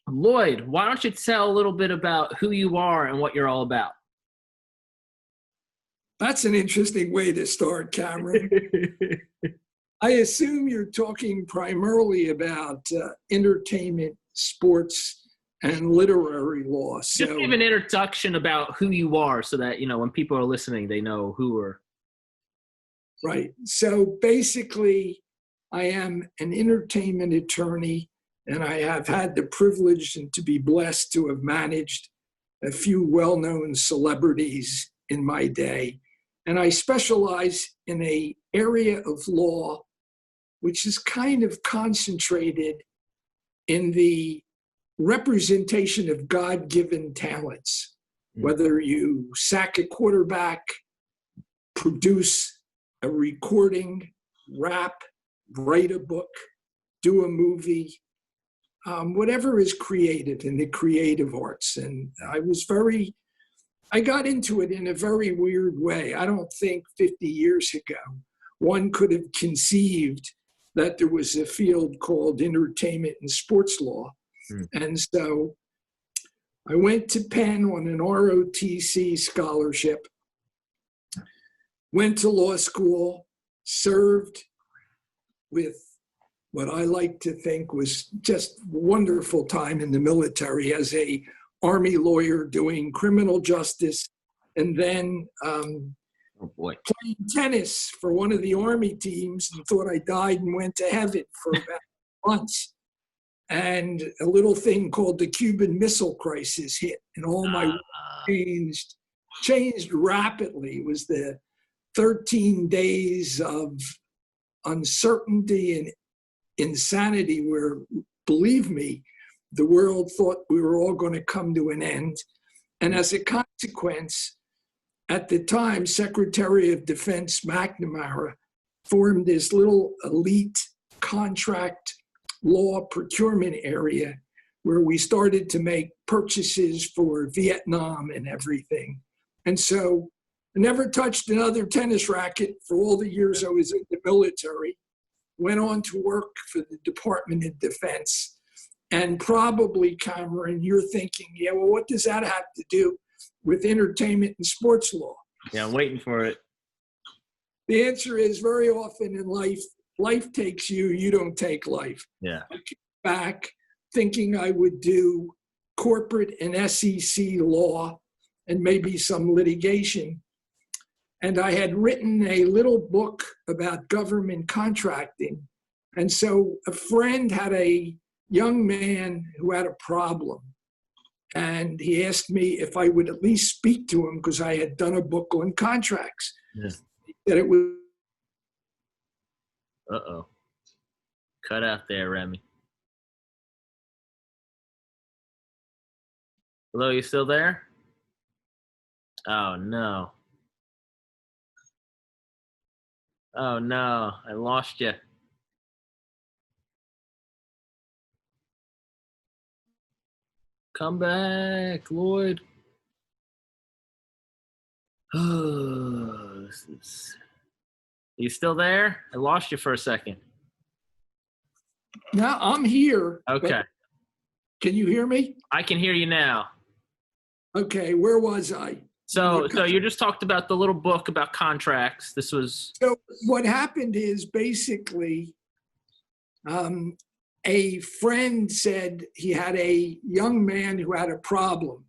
Lloyd, why don't you tell a little bit about who you are and what you're all about? That's an interesting way to start, Cameron. I assume you're talking primarily about entertainment, sports, and literary law. Just give an introduction about who you are so that, when people are listening, they know who are. Right. So basically, I am an entertainment attorney, and I have had the privilege and to be blessed to have managed a few well-known celebrities in my day. And I specialize in an area of law which is kind of concentrated in the representation of God-given talents, whether you sack a quarterback, produce a recording, rap, write a book, do a movie, whatever is creative in the creative arts. And I got into it in a very weird way. I don't think 50 years ago one could have conceived that there was a field called entertainment and sports law. And so I went to Penn on an ROTC scholarship, went to law school, served with what I like to think was just wonderful time in the military as a Army lawyer doing criminal justice, and then playing tennis for one of the Army teams, and thought I died and went to heaven for about months. And a little thing called the Cuban Missile Crisis hit, and all my work changed rapidly. It was the 13 days of uncertainty and insanity where, believe me, the world thought we were all going to come to an end. And as a consequence, at the time, Secretary of Defense McNamara formed this little elite contract law procurement area where we started to make purchases for Vietnam and everything. And so I never touched another tennis racket for all the years I was in the military, went on to work for the Department of Defense. And probably, Cameron, you're thinking, yeah, well, what does that have to do with entertainment and sports law? Yeah, I'm waiting for it. The answer is very often in life takes you, you don't take life. Yeah. I came back thinking I would do corporate and SEC law and maybe some litigation. And I had written a little book about government contracting. And so a friend had a young man who had a problem. And he asked me if I would at least speak to him because I had done a book on contracts. Yeah. That it was. Uh-oh. Cut out there, Remy. Hello, you still there? Oh, no. Oh, no. I lost you. Come back, Lloyd. Oh, You still there? I lost you for a second. No, I'm here. Okay. Can you hear me? I can hear you now. Okay, where was I? So you just talked about the little book about contracts. This was. So what happened is basically a friend said he had a young man who had a problem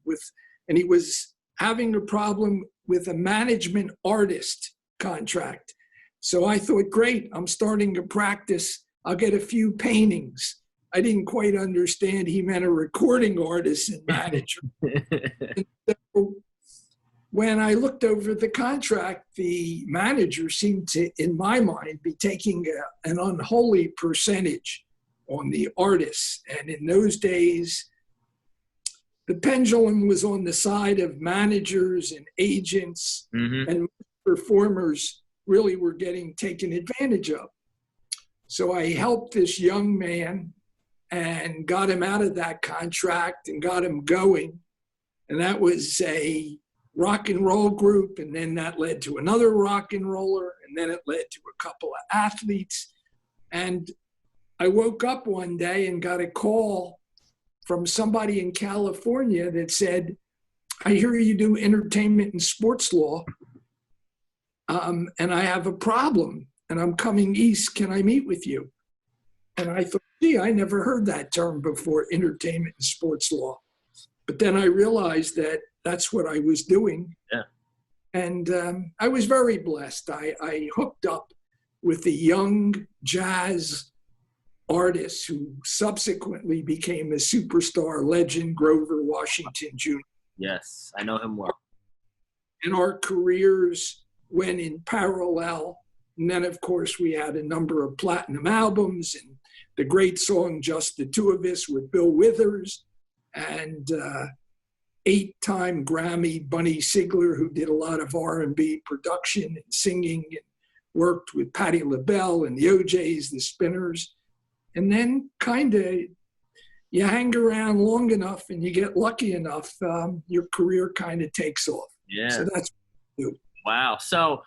and he was having a problem with a management artist contract. So I thought, great, I'm starting to practice. I'll get a few paintings. I didn't quite understand he meant a recording artist and manager. And so when I looked over the contract, the manager seemed to, in my mind, be taking an unholy percentage on the artists. And in those days, the pendulum was on the side of managers and agents, and performers really were getting taken advantage of. So I helped this young man and got him out of that contract and got him going. And that was a rock and roll group. And then that led to another rock and roller. And then it led to a couple of athletes. And I woke up one day and got a call from somebody in California that said, I hear you do entertainment and sports law, and I have a problem, and I'm coming east. Can I meet with you? And I thought, gee, I never heard that term before, entertainment and sports law. But then I realized that that's what I was doing. Yeah. And I was very blessed. I hooked up with a young jazz artist who subsequently became a superstar legend, Grover Washington Jr. Yes, I know him well. And our careers went in parallel. And then, of course, we had a number of platinum albums and the great song Just the Two of Us with Bill Withers, and 8-time Grammy Bunny Sigler, who did a lot of R&B production and singing and worked with Patti LaBelle and the OJs, the Spinners. And then kind of you hang around long enough and you get lucky enough, your career kind of takes off. Yeah. So that's what I do. Wow. So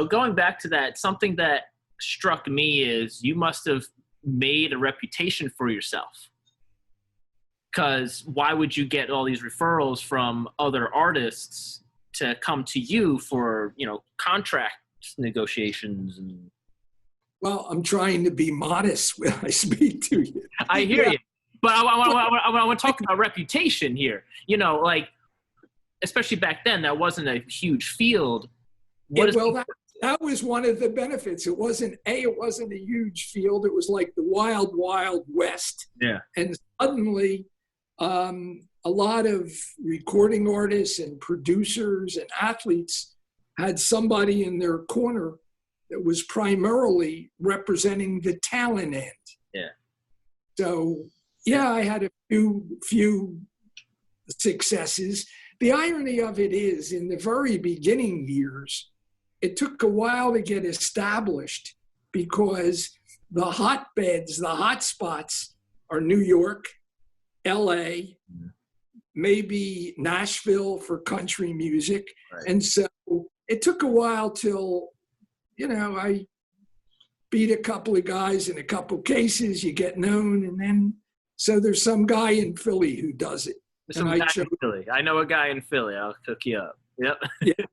going back to that, something that struck me is you must have made a reputation for yourself. Because why would you get all these referrals from other artists to come to you for, contract negotiations? And well, I'm trying to be modest when I speak to you. I hear you. But I want to talk about reputation here. Especially back then, that wasn't a huge field. That was one of the benefits. It wasn't a huge field. It was like the wild, wild west. Yeah. And suddenly, a lot of recording artists and producers and athletes had somebody in their corner that was primarily representing the talent end. Yeah. So, yeah, I had a few successes. The irony of it is, in the very beginning years, it took a while to get established because the hotbeds, the hotspots are New York, LA, maybe Nashville for country music. Right. And so it took a while till, I beat a couple of guys in a couple of cases, you get known, and then, so there's some guy in Philly who does it. I know a guy in Philly. I'll hook you up. Yep. Yeah.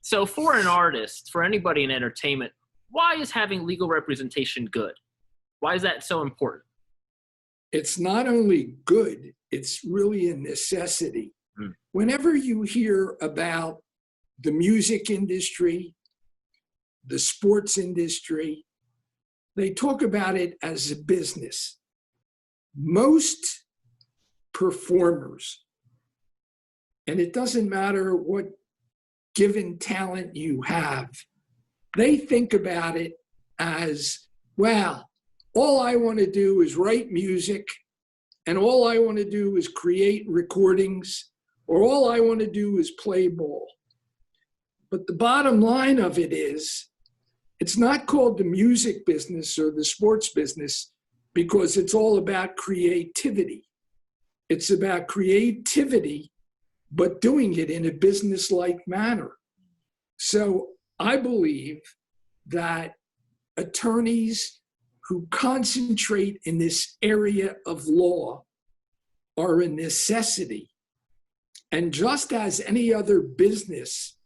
So for an artist, for anybody in entertainment, why is having legal representation good? Why is that so important? It's not only good, it's really a necessity. Whenever you hear about the music industry, the sports industry, they talk about it as a business. Most performers, and it doesn't matter what given talent you have, they think about it as, well, all I want to do is write music, and all I want to do is create recordings, or all I want to do is play ball. But the bottom line of it is, it's not called the music business or the sports business because it's all about creativity. It's about creativity, but doing it in a business-like manner. So I believe that attorneys who concentrate in this area of law are a necessity. And just as any other business,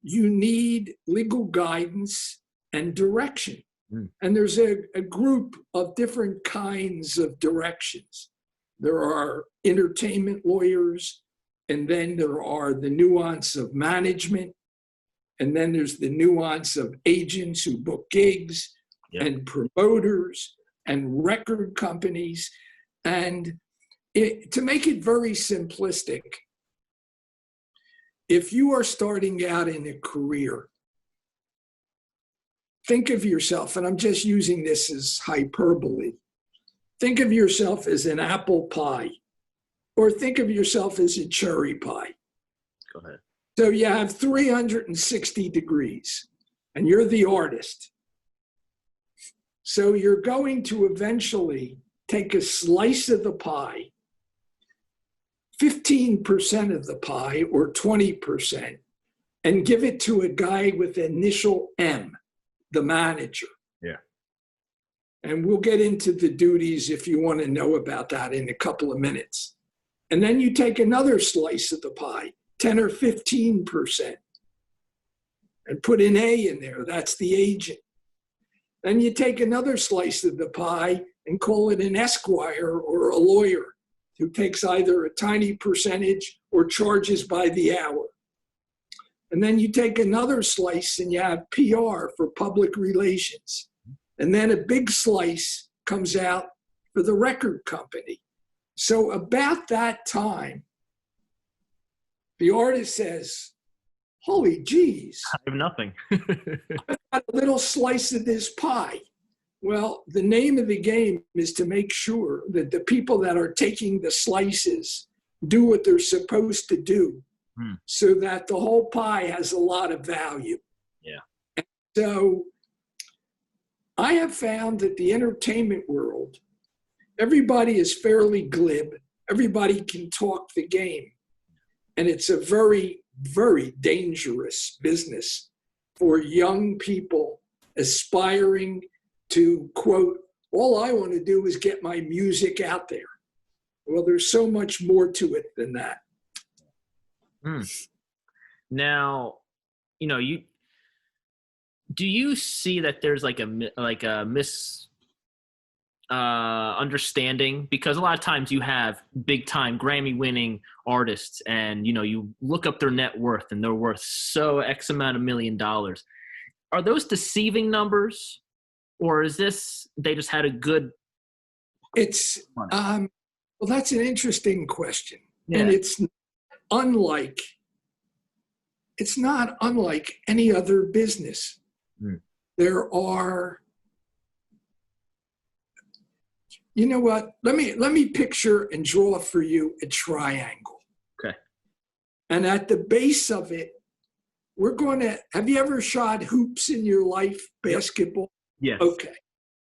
you need legal guidance and direction. And there's a group of different kinds of directions. There are entertainment lawyers, and then there are the nuance of management, and then there's the nuance of agents who book gigs, and promoters and record companies. And to make it very simplistic, if you are starting out in a career, think of yourself, and I'm just using this as hyperbole, think of yourself as an apple pie, or think of yourself as a cherry pie. Go ahead. So you have 360 degrees, and you're the artist. So you're going to eventually take a slice of the pie, 15% of the pie or 20%, and give it to a guy with initial M, the manager. Yeah. And we'll get into the duties if you want to know about that in a couple of minutes. And then you take another slice of the pie, 10 or 15%, and put an A in there. That's the agent. Then you take another slice of the pie and call it an esquire or a lawyer who takes either a tiny percentage or charges by the hour. And then you take another slice and you have PR for public relations. And then a big slice comes out for the record company. So about that time, the artist says, holy geez. I have nothing. I've got a little slice of this pie. Well, the name of the game is to make sure that the people that are taking the slices do what they're supposed to do so that the whole pie has a lot of value. Yeah. And so I have found that the entertainment world, everybody is fairly glib. Everybody can talk the game. And it's a very, very dangerous business for young people aspiring to, quote, all I want to do is get my music out there. Well, there's so much more to it than that. Now, do you see that there's like a understanding? Because a lot of times you have big time Grammy winning artists and, you look up their net worth and they're worth so X amount of $1 million. Are those deceiving numbers? Or is this, they just had a good? It's, well, that's an interesting question. Yeah. And it's not unlike any other business. There are, you know what? Let me picture and draw for you a triangle. Okay. And at the base of it, have you ever shot hoops in your life, basketball? Yes. Okay.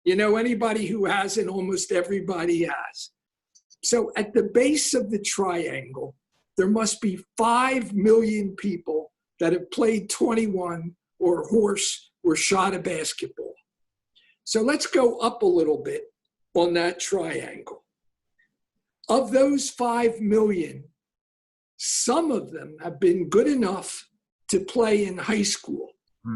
Anybody who hasn't, almost everybody has. So at the base of the triangle, there must be 5 million people that have played 21 or horse or shot a basketball. So let's go up a little bit on that triangle. Of those 5 million, some of them have been good enough to play in high school.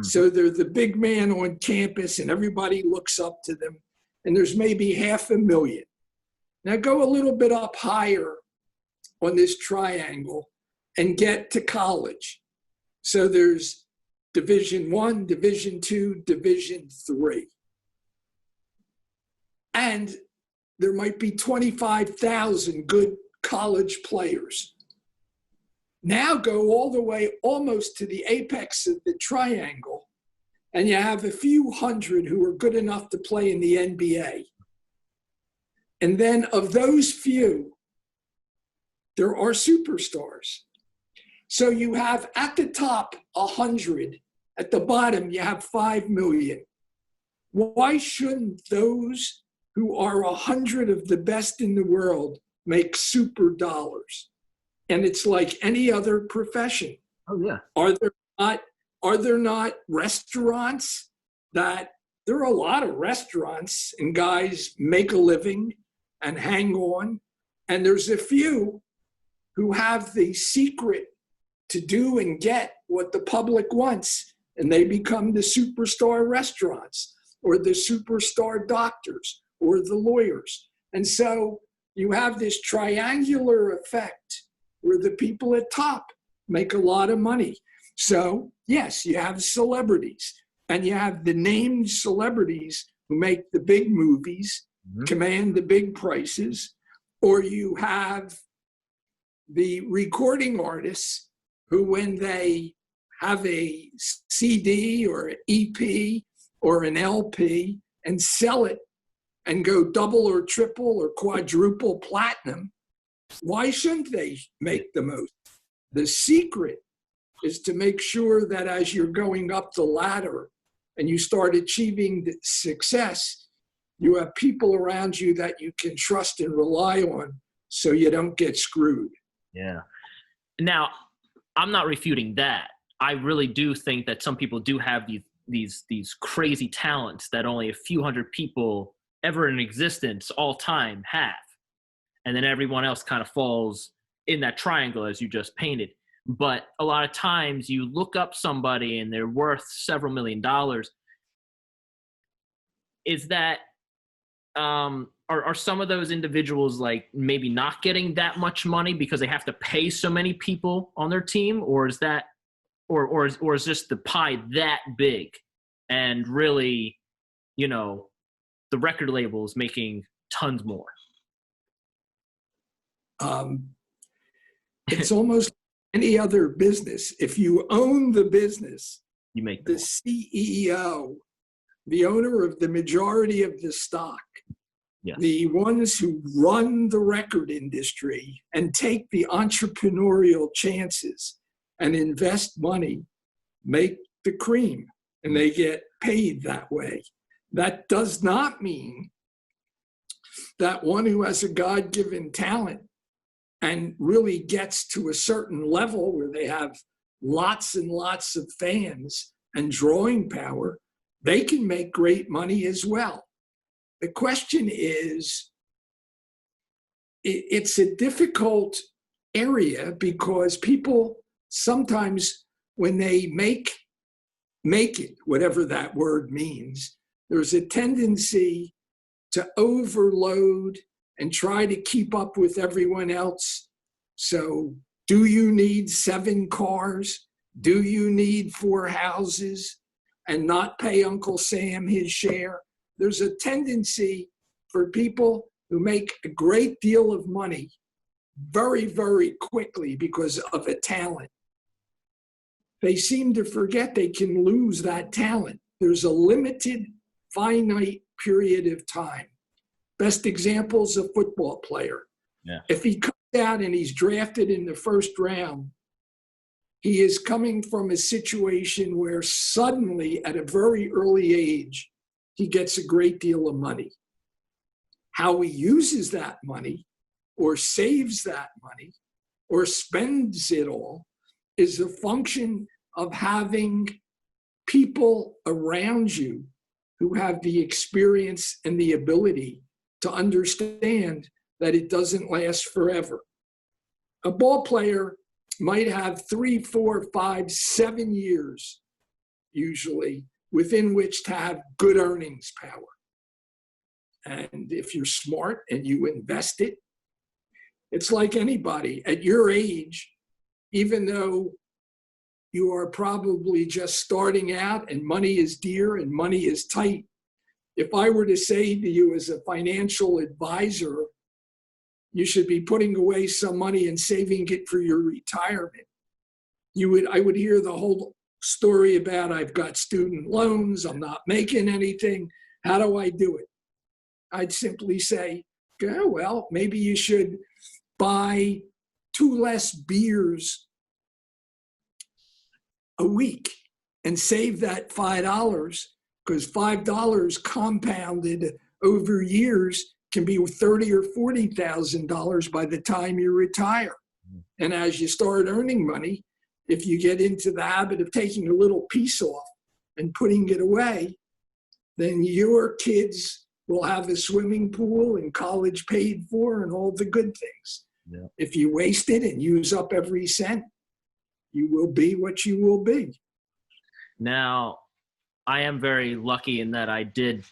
So they're the big man on campus and everybody looks up to them. And there's maybe 500,000. Now go a little bit up higher on this triangle and get to college. So there's Division I, Division II, Division III. And there might be 25,000 good college players. Now go all the way almost to the apex of the triangle, and you have a few hundred who are good enough to play in the NBA. And then of those few, there are superstars. So you have at the top 100, at the bottom you have 5 million. Why shouldn't those who are 100 of the best in the world make super dollars? And it's like any other profession. Oh yeah. Are there not restaurants that there are a lot of restaurants and guys make a living and hang on. And there's a few who have the secret to do and get what the public wants. And they become the superstar restaurants or the superstar doctors or the lawyers. And so you have this triangular effect where the people at top make a lot of money. So yes, you have celebrities and you have the named celebrities who make the big movies, command the big prices, or you have the recording artists who, when they have a CD or an EP or an LP and sell it and go double or triple or quadruple platinum, why shouldn't they make the most? The secret is to make sure that as you're going up the ladder and you start achieving the success, you have people around you that you can trust and rely on so you don't get screwed. Yeah. Now, I'm not refuting that. I really do think that some people do have these crazy talents that only a few hundred people ever in existence all time have. And then everyone else kind of falls in that triangle as you just painted. But a lot of times you look up somebody and they're worth several $1,000,000. Is that are some of those individuals like maybe not getting that much money because they have to pay so many people on their team, or is that or is just the pie that big and really, you know, the record label is making tons more? It's almost any other business. If you own the business, You make the more. CEO, the owner of the majority of the stock, Yes. the ones who run the record industry and take the entrepreneurial chances and invest money, make the cream, and they get paid that way. That does not mean that one who has a God-given talent and really gets to a certain level where they have lots and lots of fans and drawing power, they can make great money as well. The question is, it's a difficult area because people sometimes, when they make it, whatever that word means, there's a tendency to overload and try to keep up with everyone else. So, do you need 7 cars? Do you need 4 houses? And not pay Uncle Sam his share? There's a tendency for people who make a great deal of money very, very quickly because of a talent. They seem to forget they can lose that talent. There's a limited, finite period of time. Best example is a football player. Yeah. If he comes out and he's drafted in the first round, he is coming from a situation where suddenly, at a very early age, he gets a great deal of money. How he uses that money or saves that money or spends it all is a function of having people around you who have the experience and the ability to understand that it doesn't last forever. A ball player might have 3, 4, 5, 7 years, usually, within which to have good earnings power. And if you're smart and you invest it, it's like anybody. At your age, even though you are probably just starting out and money is dear and money is tight, if I were to say to you as a financial advisor, you should be putting away some money and saving it for your retirement, I would hear the whole story about I've got student loans, I'm not making anything, how do I do it? I'd simply say, oh, well, maybe you should buy 2 less beers a week and save that $5, because $5 compounded over years can be $30,000 or $40,000 by the time you retire. And as you start earning money, if you get into the habit of taking a little piece off and putting it away, then your kids will have a swimming pool and college paid for and all the good things. Yeah. If you waste it and use up every cent, you will be what you will be. Now, I am very lucky in that I did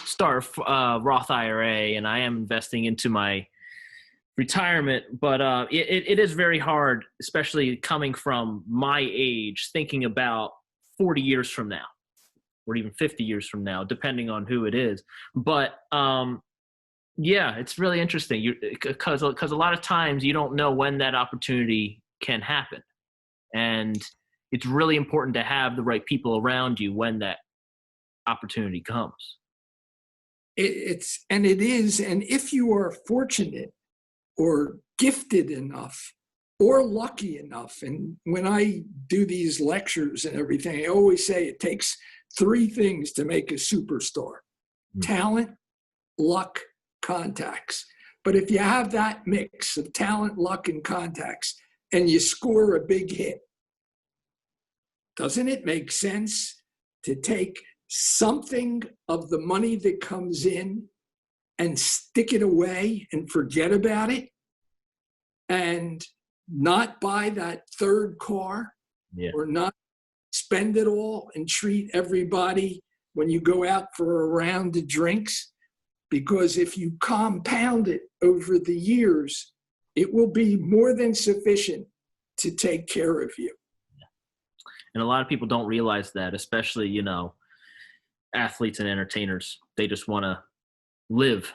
start a Roth IRA, and I am investing into my retirement. But it is very hard, especially coming from my age, thinking about 40 years from now, or even 50 years from now, depending on who it is. But yeah, it's really interesting because a lot of times you don't know when that opportunity can happen. And it's really important to have the right people around you when that opportunity comes. And if you are fortunate or gifted enough or lucky enough, and when I do these lectures and everything, I always say it takes 3 things to make a superstar: talent, luck, contacts. But if you have that mix of talent, luck, and contacts, and you score a big hit, doesn't it make sense to take something of the money that comes in and stick it away and forget about it and not buy that third car or not spend it all and treat everybody when you go out for a round of drinks. Because if you compound it over the years, it will be more than sufficient to take care of you. And a lot of people don't realize that, especially, you know, athletes and entertainers. They just want to live.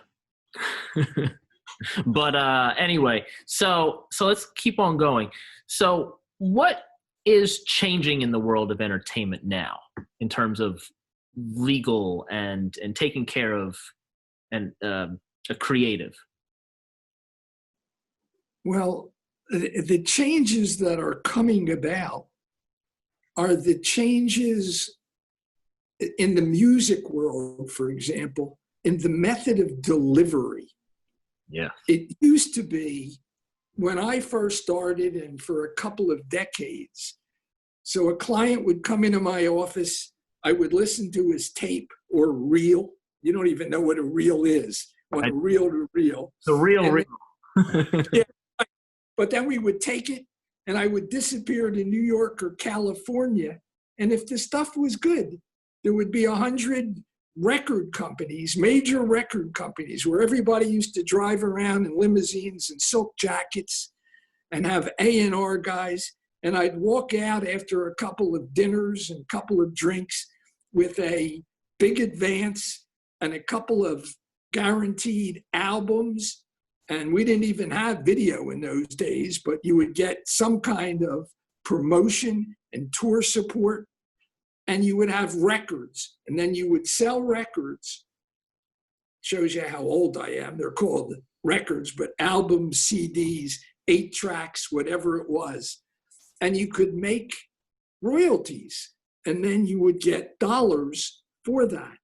But anyway, so let's keep on going. So what is changing in the world of entertainment now in terms of legal and taking care of and a creative? Well, the changes that are coming about are the changes in the music world, for example, in the method of delivery. Yeah. It used to be when I first started and for a couple of decades. So a client would come into my office, I would listen to his tape or reel. You don't even know what a reel is, what a reel to reel. The reel. Yeah. But then we would take it and I would disappear to New York or California. And if the stuff was good, there would be 100 record companies, major record companies, where everybody used to drive around in limousines and silk jackets and have A&R guys. And I'd walk out after a couple of dinners and a couple of drinks with a big advance and a couple of guaranteed albums. And we didn't even have video in those days, but you would get some kind of promotion and tour support. And you would have records, and then you would sell records. Shows you how old I am. They're called records, but albums, CDs, 8 tracks, whatever it was. And you could make royalties, and then you would get dollars for that.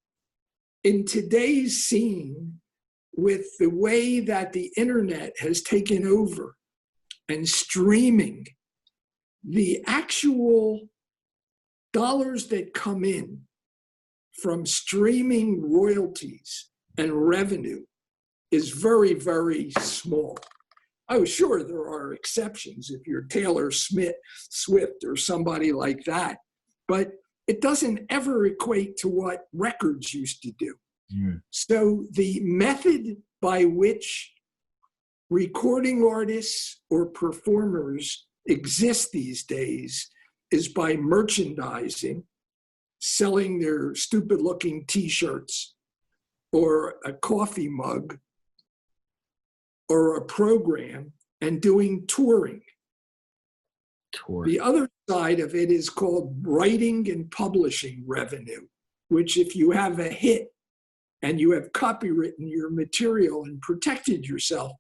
In today's scene, with the way that the internet has taken over and streaming, the actual dollars that come in from streaming royalties and revenue is very, very small. I was sure there are exceptions if you're Taylor Swift or somebody like that, but it doesn't ever equate to what records used to do. Mm. So the method by which recording artists or performers exist these days is by merchandising, selling their stupid-looking T-shirts or a coffee mug or a program and doing touring. The other side of it is called writing and publishing revenue, which if you have a hit and you have copywritten your material and protected yourself,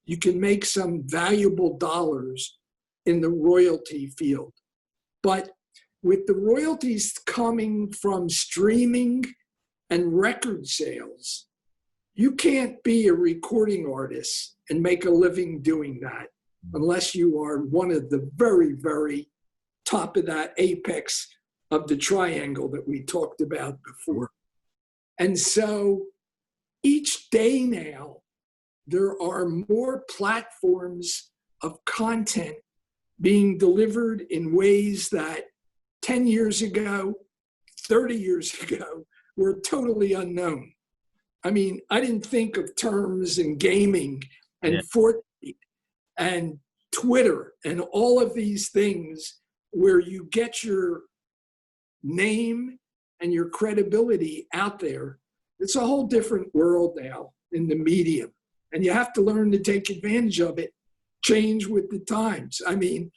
you can make some valuable dollars in the royalty field. But with the royalties coming from streaming and record sales, you can't be a recording artist and make a living doing that unless you are one of the very, very top of that apex of the triangle that we talked about before. And so each day now, there are more platforms of content being delivered in ways that 10 years ago, 30 years ago, were totally unknown. I mean, I didn't think of terms in gaming and Fortnite and Twitter and all of these things where you get your name and your credibility out there. It's a whole different world now in the medium, and you have to learn to take advantage of it, change with the times. I mean,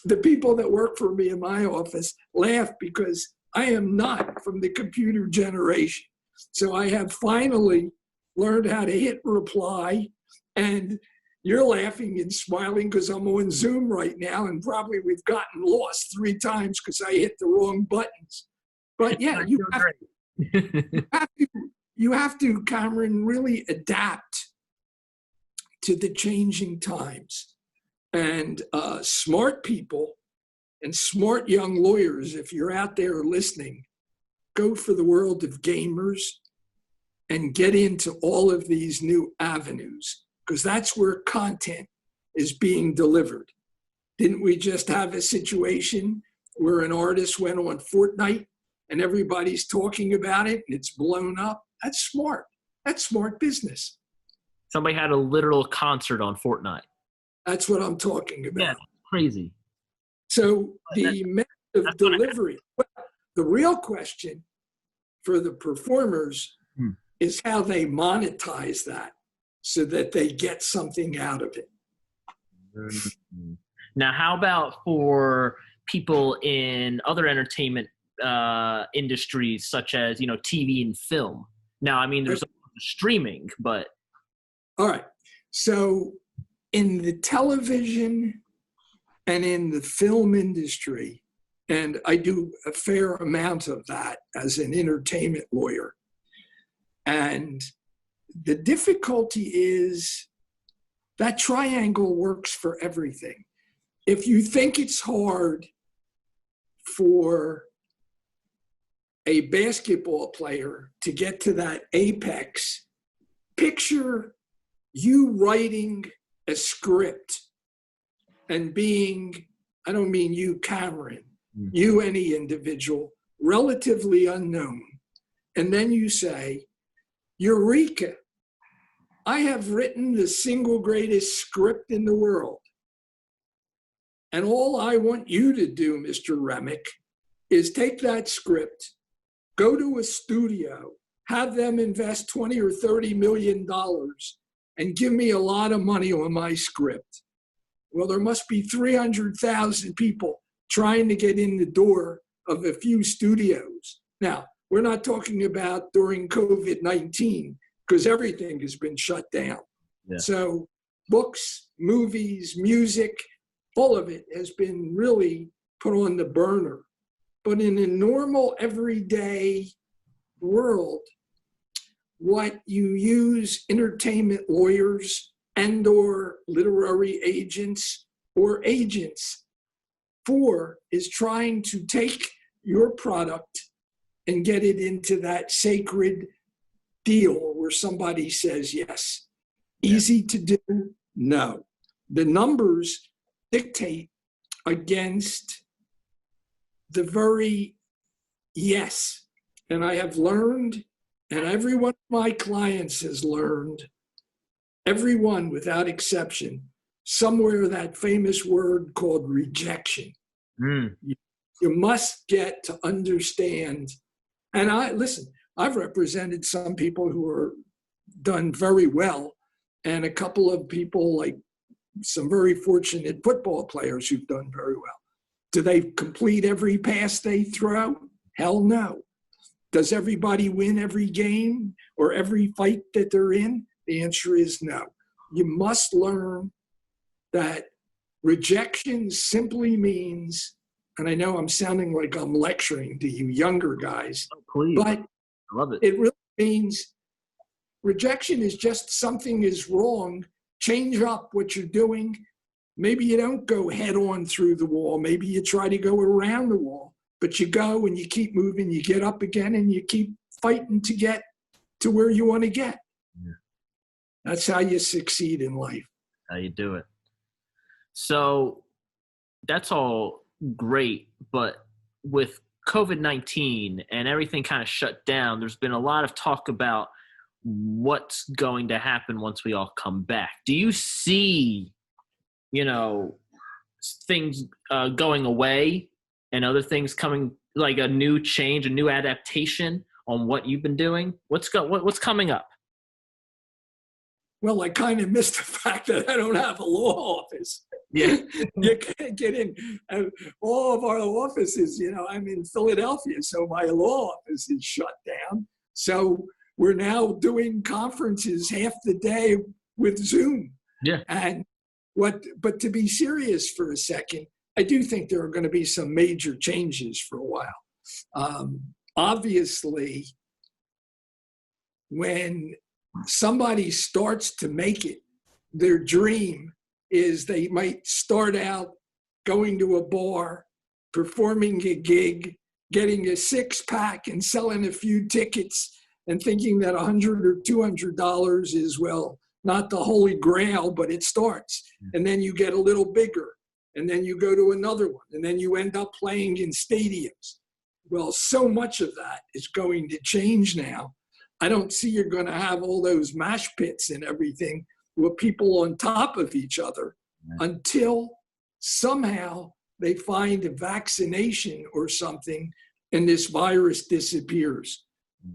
the people that work for me in my office laugh because I am not from the computer generation. So I have finally learned how to hit reply, and you're laughing and smiling because I'm on Zoom right now, and probably we've gotten lost 3 times because I hit the wrong buttons. But yeah, you have to, Cameron, really adapt to the changing times. And smart people and smart young lawyers, if you're out there listening, go for the world of gamers and get into all of these new avenues, because that's where content is being delivered. Didn't we just have a situation where an artist went on Fortnite and everybody's talking about it and it's blown up? That's smart. That's smart business. Somebody had a literal concert on Fortnite. That's what I'm talking about. Yeah, crazy. So the method of delivery, the real question for the performers is how they monetize that so that they get something out of it. Now, how about for people in other entertainment industries, such as, TV and film? Now, I mean, there's streaming, but. All right. So in the television and in the film industry, and I do a fair amount of that as an entertainment lawyer, and the difficulty is that triangle works for everything. If you think it's hard for a basketball player to get to that apex, picture you writing a script and being, I don't mean you, Cameron, you, any individual, relatively unknown. And then you say, Eureka, I have written the single greatest script in the world. And all I want you to do, Mr. Remick, is take that script, go to a studio, have them invest $20 or $30 million and give me a lot of money on my script. Well, there must be 300,000 people trying to get in the door of a few studios. Now, we're not talking about during COVID-19 because everything has been shut down. Yeah. So books, movies, music, all of it has been really put on the burner. But in a normal, everyday world, what you use entertainment lawyers and or literary agents or agents for is trying to take your product and get it into that sacred deal where somebody says yes. Easy to do? No. The numbers dictate against the very yes. And I have learned, and every one of my clients has learned, everyone without exception, somewhere that famous word called rejection. You must get to understand. And I've represented some people who are done very well, and a couple of people, like some very fortunate football players who've done very well. Do they complete every pass they throw? Hell no. Does everybody win every game or every fight that they're in? The answer is no. You must learn that rejection simply means, and I know I'm sounding like I'm lecturing to you younger guys, but I love it. It really means rejection is just something is wrong. Change up what you're doing. Maybe you don't go head on through the wall. Maybe you try to go around the wall, but you go and you keep moving, you get up again and you keep fighting to get to where you want to get. Yeah. That's how you succeed in life. How you do it. So that's all great, but with COVID-19 and everything kind of shut down, there's been a lot of talk about what's going to happen once we all come back. Do you see, things going away and other things coming, like a new change, a new adaptation on what you've been doing? What's coming up? Well, I kind of missed the fact that I don't have a law office. Yeah. You can't get in. All of our offices, I'm in Philadelphia, so my law office is shut down. So we're now doing conferences half the day with Zoom. Yeah. But to be serious for a second, I do think there are going to be some major changes for a while. Obviously, when somebody starts to make it, their dream is they might start out going to a bar, performing a gig, getting a 6-pack and selling a few tickets and thinking that $100 or $200 is, well, not the holy grail, but it starts. And then you get a little bigger, and then you go to another one, and then you end up playing in stadiums. Well, so much of that is going to change now. I don't see you're going to have all those mash pits and everything with people on top of each other until somehow they find a vaccination or something and this virus disappears.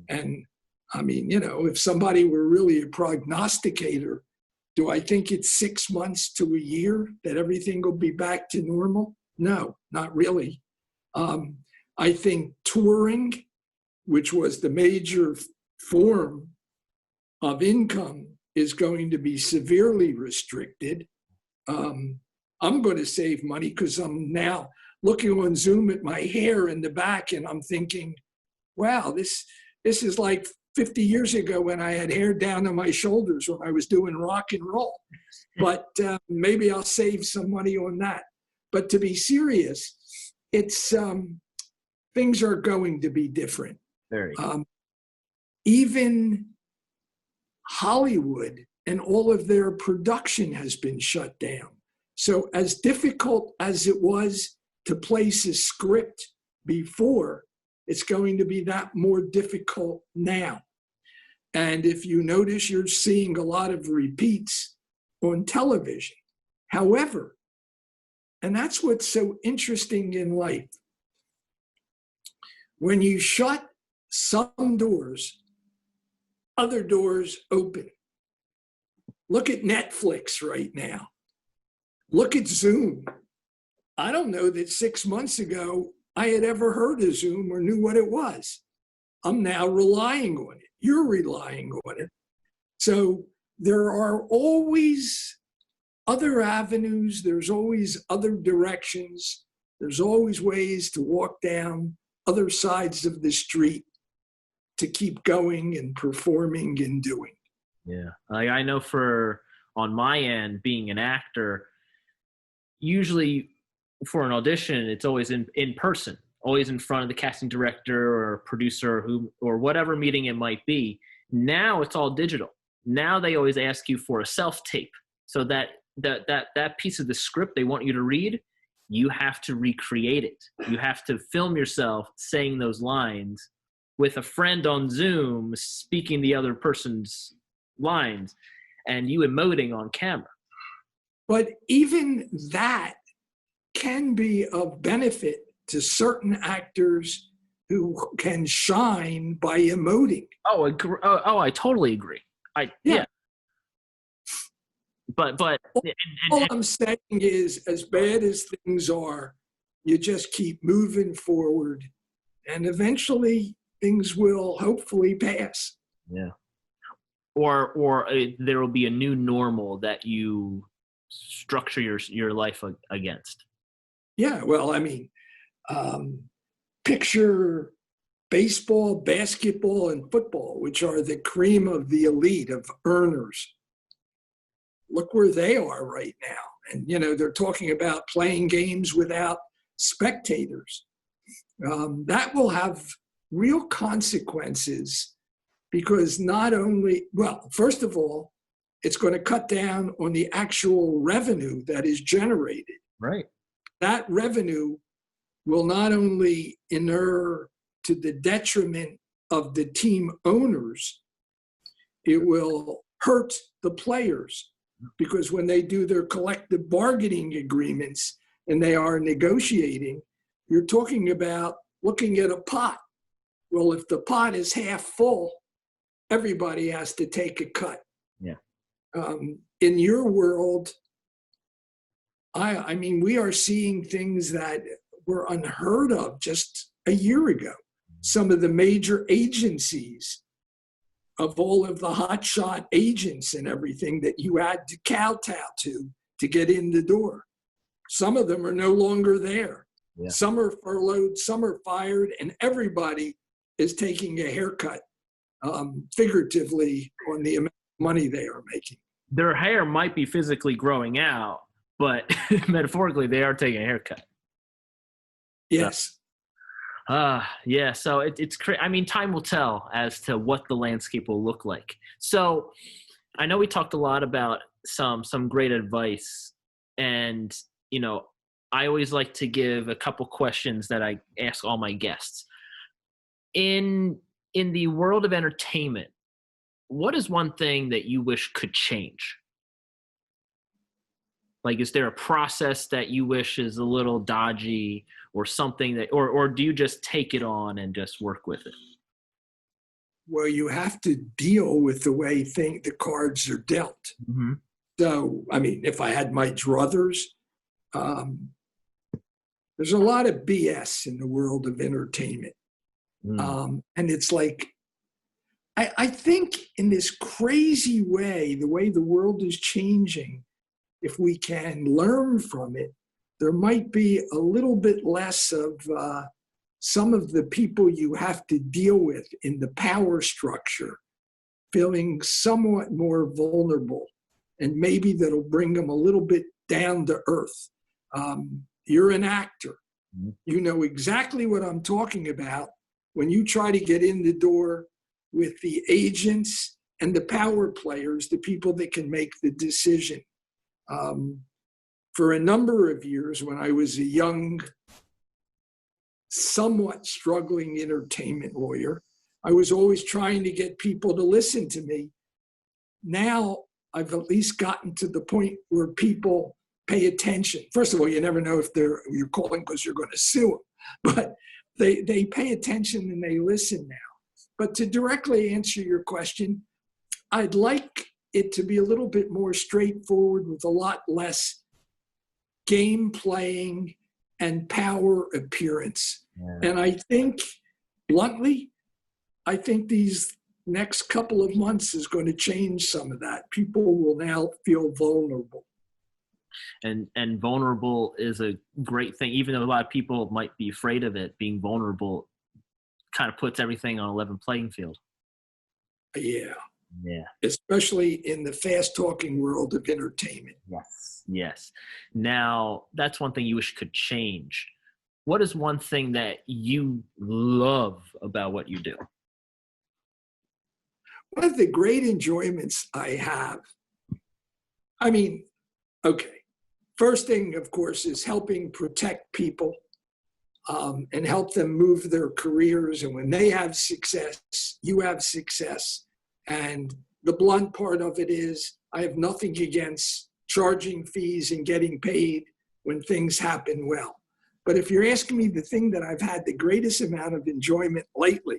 And I mean, you know, if somebody were really a prognosticator, do I think it's 6 months to a year that everything will be back to normal? No, not really. I think touring, which was the major form of income, is going to be severely restricted. I'm going to save money because I'm now looking on Zoom at my hair in the back and I'm thinking, wow, this is like 50 years ago when I had hair down on my shoulders when I was doing rock and roll. But maybe I'll save some money on that. But to be serious, it's things are going to be different. Very. Even Hollywood and all of their production has been shut down. So as difficult as it was to place a script before, it's going to be that more difficult now. And if you notice, you're seeing a lot of repeats on television. However, and that's what's so interesting in life, when you shut some doors, other doors open. Look at Netflix right now. Look at Zoom. I don't know that 6 months ago I had ever heard of Zoom or knew what it was. I'm now relying on it. You're relying on it. So there are always other avenues. There's always other directions. There's always ways to walk down other sides of the street to keep going and performing and doing. Yeah. Like I know on my end, being an actor, usually for an audition, it's always in person, always in front of the casting director or producer or whatever meeting it might be. Now it's all digital. Now they always ask you for a self-tape. So that piece of the script they want you to read, you have to recreate it. You have to film yourself saying those lines with a friend on Zoom speaking the other person's lines and you emoting on camera. But even that can be of benefit to certain actors who can shine by emoting. Oh, I totally agree. Yeah. But all I'm saying is, as bad as things are, you just keep moving forward, and eventually things will hopefully pass. Yeah. Or there will be a new normal that you structure your life against. Yeah. Well, I mean, picture baseball, basketball, and football, which are the cream of the elite of earners. Look where they are right now. And, you know, they're talking about playing games without spectators. That will have real consequences because not only, well, first of all, it's going to cut down on the actual revenue that is generated. Right. That revenue will not only inure to the detriment of the team owners, it will hurt the players. Because when they do their collective bargaining agreements and they are negotiating, you're talking about looking at a pot. Well, if the pot is half full, everybody has to take a cut. Yeah. In your world, I mean, we are seeing things that were unheard of just a year ago. Some of the major agencies of all of the hotshot agents and everything that you had to kowtow to get in the door. Some of them are no longer there. Yeah. Some are furloughed, some are fired, and everybody is taking a haircut, figuratively, on the amount of money they are making. Their hair might be physically growing out, but metaphorically, they are taking a haircut. Yes. Yeah. So it's I mean, time will tell as to what the landscape will look like. So I know we talked a lot about some great advice, and you know, I always like to give a couple questions that I ask all my guests. In the world of entertainment, what is one thing that you wish could change? Like, is there a process that you wish is a little dodgy, or something that, or do you just take it on and just work with it? Well, you have to deal with the way the cards are dealt. Mm-hmm. So, I mean, if I had my druthers, um, there's a lot of BS in the world of entertainment. And it's like, I think in this crazy way, the way the world is changing, if we can learn from it, there might be a little bit less of some of the people you have to deal with in the power structure feeling somewhat more vulnerable. And maybe that'll bring them a little bit down to earth. You're an actor. You know exactly what I'm talking about when you try to get in the door with the agents and the power players, the people that can make the decision. For a number of years, when I was a young, somewhat struggling entertainment lawyer, I was always trying to get people to listen to me. Now I've at least gotten to the point where people pay attention. First of all, you never know if you're calling because you're going to sue them, but they pay attention and they listen now. But to directly answer your question, I'd like it to be a little bit more straightforward with a lot less game playing and power appearance. Yeah. And I think, bluntly, I think these next couple of months is going to change some of that. People will now feel vulnerable. And vulnerable is a great thing, even though a lot of people might be afraid of it. Being vulnerable kind of puts everything on a level playing field. Yeah. Yeah. Especially in the fast-talking world of entertainment. Yes. Yes. Now, that's one thing you wish could change. What is one thing that you love about what you do? One of the great enjoyments I have, I mean, okay, first thing, of course, is helping protect people and help them move their careers. And when they have success, you have success. And the blunt part of it is I have nothing against charging fees and getting paid when things happen well. But if you're asking me the thing that I've had the greatest amount of enjoyment lately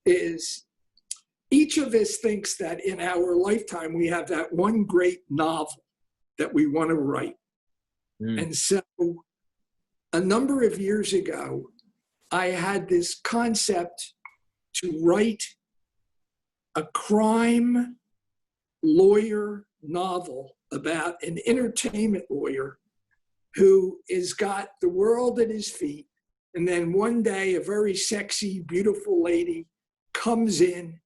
is each of us thinks that in our lifetime we have that one great novel that we want to write. And so a number of years ago, I had this concept to write a crime lawyer novel about an entertainment lawyer who has got the world at his feet. And then one day, a very sexy, beautiful lady comes in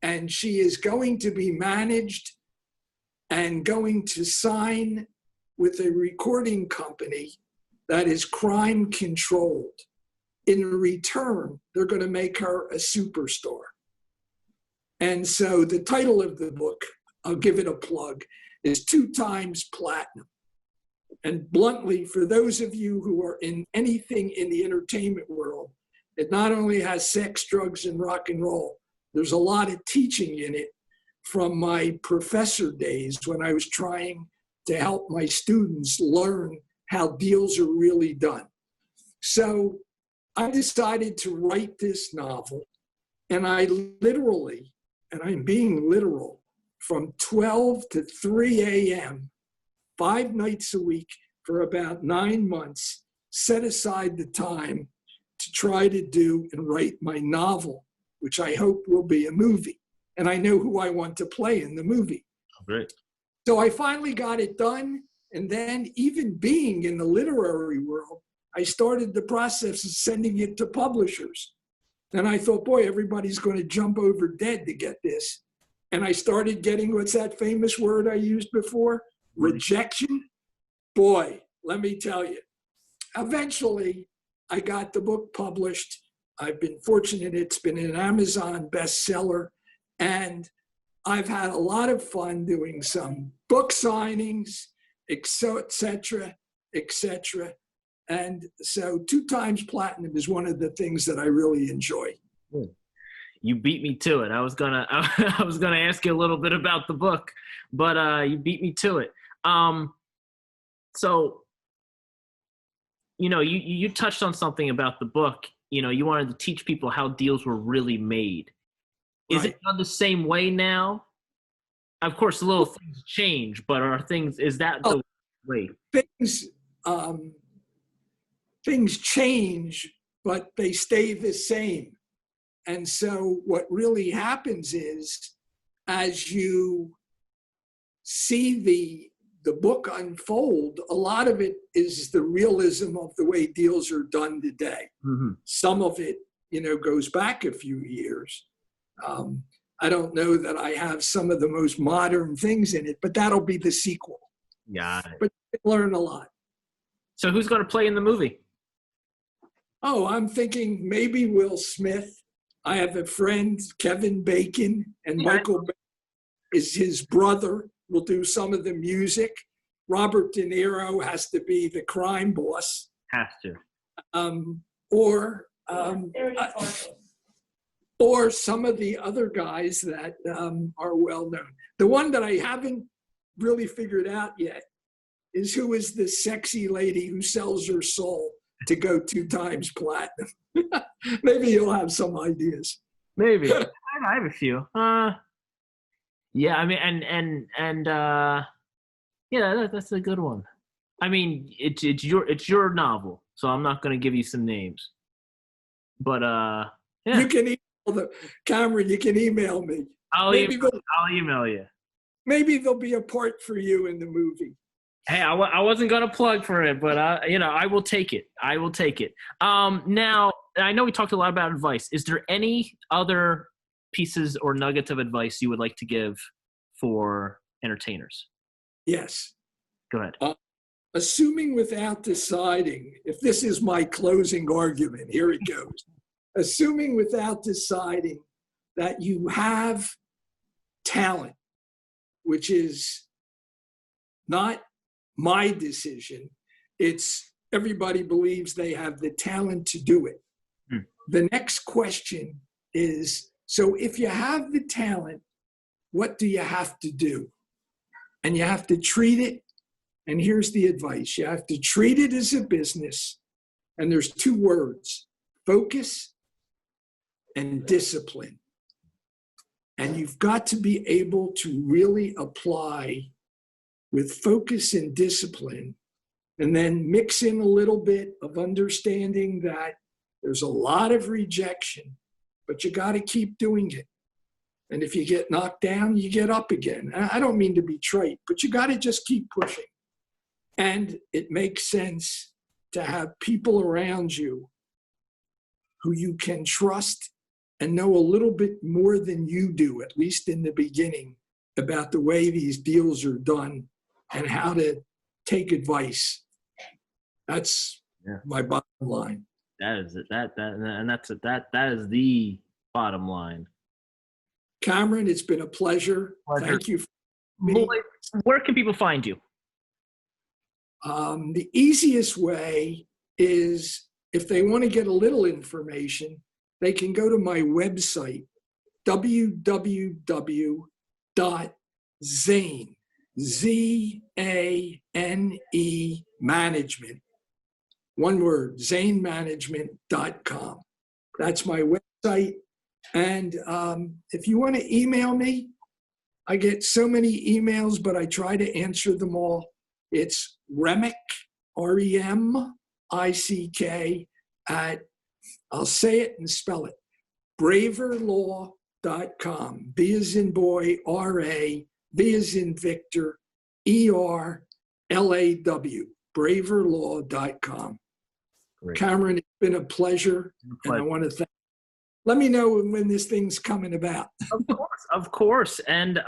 and she is going to be managed and going to sign with a recording company that is crime controlled. In return, they're going to make her a superstar. And so the title of the book, I'll give it a plug, is 2 Times Platinum. And bluntly, for those of you who are in anything in the entertainment world, it not only has sex, drugs, and rock and roll, there's a lot of teaching in it from my professor days when I was trying to help my students learn how deals are really done. So I decided to write this novel, and I literally, and I'm being literal, from 12 to 3 a.m., 5 nights a week for about 9 months, set aside the time to try to do and write my novel, which I hope will be a movie. And I know who I want to play in the movie. Oh, great. So I finally got it done. And then even being in the literary world, I started the process of sending it to publishers. And I thought, boy, everybody's going to jump over dead to get this. And I started getting, what's that famous word I used before? Rejection. Boy, let me tell you. Eventually, I got the book published. I've been fortunate. It's been an Amazon bestseller. And I've had a lot of fun doing some book signings, et cetera, et cetera. And so 2 times platinum is one of the things that I really enjoy. You beat me to it. I was gonna ask you a little bit about the book, but you beat me to it. So, you touched on something about the book. You wanted to teach people how deals were really made. Is Right. it done the same way now? Of course, little things change, but is that the way? Things change, but they stay the same. And so what really happens is, as you see the book unfold, a lot of it is the realism of the way deals are done today. Mm-hmm. Some of it, goes back a few years. I don't know that I have some of the most modern things in it, but that'll be the sequel. Got it. But you can learn a lot. So who's going to play in the movie? Oh, I'm thinking maybe Will Smith. I have a friend, Kevin Bacon, and Michael Bacon is his brother, will do some of the music. Robert De Niro has to be the crime boss. Has to. Or some of the other guys that are well known. The one that I haven't really figured out yet is who is the sexy lady who sells her soul to go 2 times platinum. Maybe you'll have some ideas. Maybe. I have a few. Yeah, I mean, yeah, that's a good one. I mean, it's your novel, so I'm not going to give you some names. But yeah. You can email Cameron. You can email me. I'll email you. Maybe there'll be a part for you in the movie. Hey, I wasn't going to plug for it, but I will take it. I will take it. Now, I know we talked a lot about advice. Is there any other pieces or nuggets of advice you would like to give for entertainers? Yes. Go ahead. Assuming without deciding, if this is my closing argument, here it goes. Assuming without deciding that you have talent, which is not my decision, it's everybody believes they have the talent to do it. The next question is, so if you have the talent, what do you have to do? And you have to treat it, and here's the advice. You have to treat it as a business, and there's 2 words, focus and discipline. And you've got to be able to really apply with focus and discipline, and then mix in a little bit of understanding that there's a lot of rejection, but you got to keep doing it. And if you get knocked down, you get up again. I don't mean to be trite, but you got to just keep pushing. And it makes sense to have people around you who you can trust and know a little bit more than you do, at least in the beginning, about the way these deals are done and how to take advice. That's my bottom line. That is it. That is the bottom line. Cameron, it's been a pleasure. Thank you for me. Where can people find you? The easiest way is, if they want to get a little information, they can go to my website, www.zane, Z-A-N-E, management. One word, zanemanagement.com. That's my website. And if you want to email me, I get so many emails, but I try to answer them all. It's Remick, R-E-M-I-C-K, at, I'll say it and spell it, braverlaw.com. B as in boy, R-A, V as in Victor, E-R-L-A-W, braverlaw.com. Great. Cameron, it's been a pleasure. And I want to thank you. Let me know when this thing's coming about. Of course. And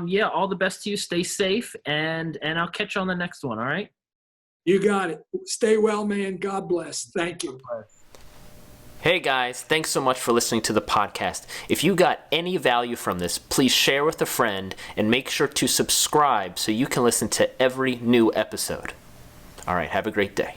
yeah, all the best to you. Stay safe, and I'll catch you on the next one. All right. You got it. Stay well, man. God bless. Thank you. Hey guys, thanks so much for listening to the podcast. If you got any value from this, please share with a friend and make sure to subscribe so you can listen to every new episode. All right, have a great day.